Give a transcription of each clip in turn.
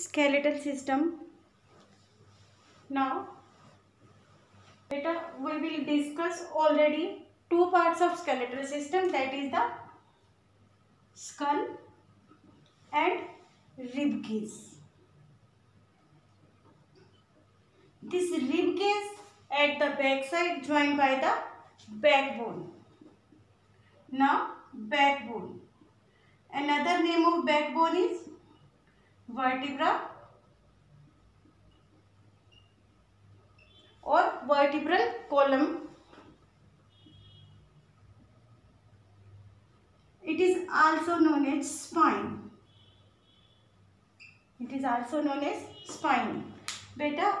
skeletal system. Now beta, we will discuss already two parts of skeletal system, that is the skull and rib cage. This rib cage at the back side joined by the backbone. Now backbone. Another name of backbone is vertebra or vertebral column. It is also known as spine. It is also known as spine. Beta,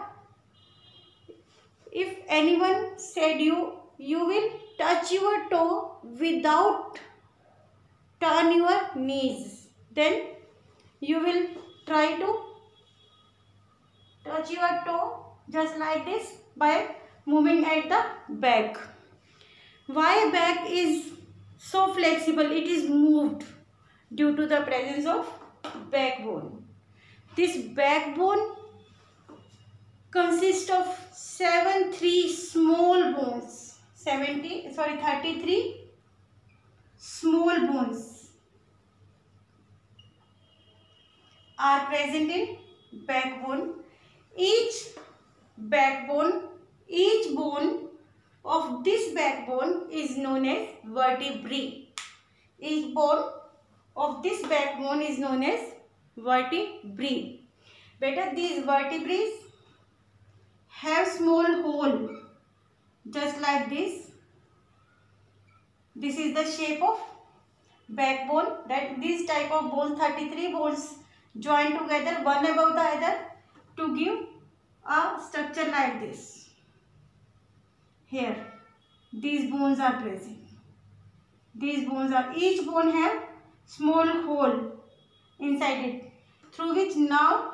if anyone said you will touch your toe without turn your knees, then you will try to touch your toe just like this by moving at the back. Why back is so flexible? It is moved due to the presence of backbone. This backbone consists of 33 small bones. 33 small bones are present in backbone. Each bone of this backbone is known as vertebrae. Each bone of this backbone is known as vertebrae. Beta, these vertebrae have small hole just like this. This is the shape of backbone, that this type of bones, 33 bones joined together one above the other to give a structure like this. Here these bones are present. These bones are, each bone have small hole inside it through which nerve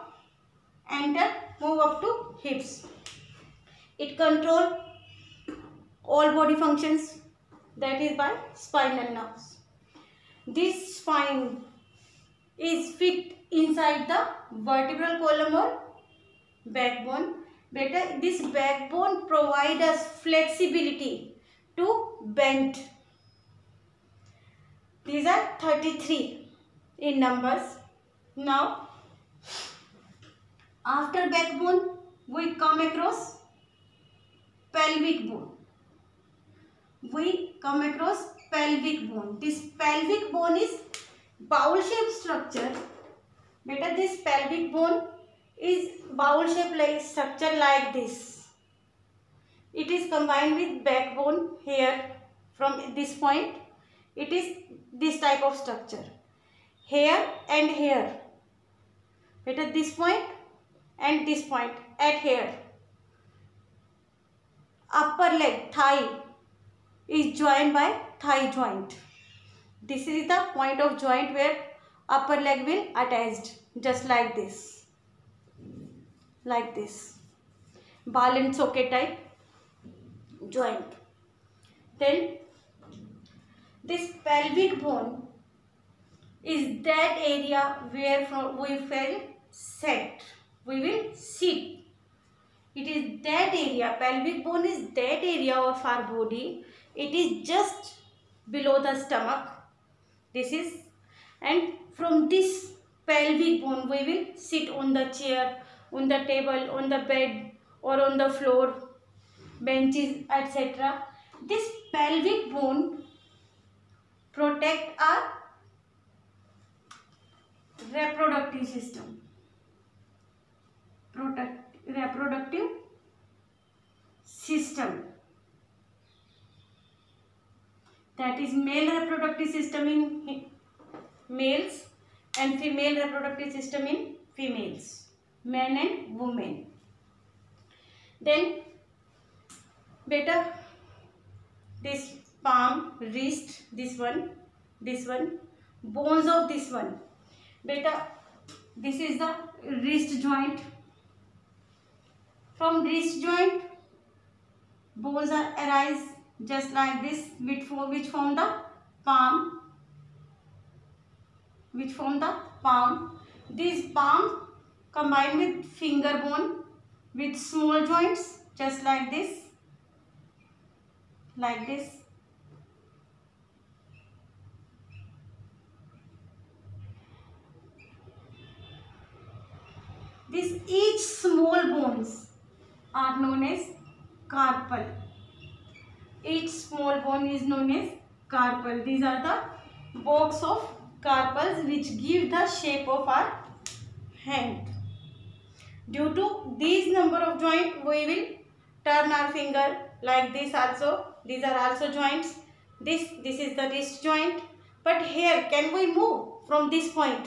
move up to hips. It controls all body functions, that is by spinal nerves. This spine is fit inside the vertebral column or backbone. Beta, this backbone provides us flexibility to bend. These are 33 in numbers. Now after backbone we come across pelvic bone. This pelvic bone is bowl shaped structure. Beta, this pelvic bone is bowl shaped like structure like this. It is combined with backbone here from this point. It is this type of structure. Here and here. Beta, this point and this point at here. Upper leg, thigh is joined by thigh joint. This is the point of joint where upper leg will attached, just like this. Like this. Ball and socket type joint. Then this pelvic bone is that area where we will sit. It is that area, pelvic bone is that area of our body. It is just below the stomach. This is, and from this pelvic bone we will sit on the chair, on the table, on the bed or on the floor, benches, etc. This pelvic bone protect our reproductive system. Reproductive system, that is male reproductive system in males and female reproductive system in females, men and women. Then beta, this palm, wrist, this one, bones of this one. Beta, this is the wrist joint. From wrist joint, bones are arise just like this, which form the palm. These palm combined with finger bone with small joints, just like this, like this. This each small bones are known as carpal. Each small bone is known as carpal. These are the box of carpals which give the shape of our hand. Due to these number of joints, we will turn our finger like this also. These are also joints. This is the wrist joint. But here, can we move from this point?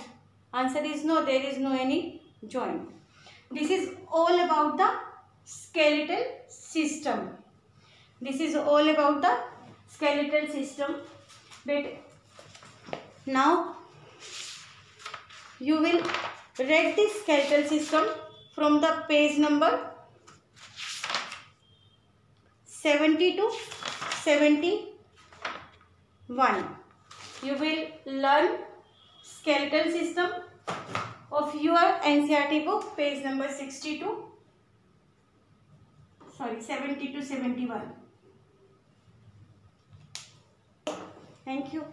Answer is no, there is no any joint. This is all about the skeletal system. This is all about the skeletal system. But now you will read the skeletal system from the page number 70 to 71. You will learn skeletal system of your NCERT book, page number 70 to 71. Thank you.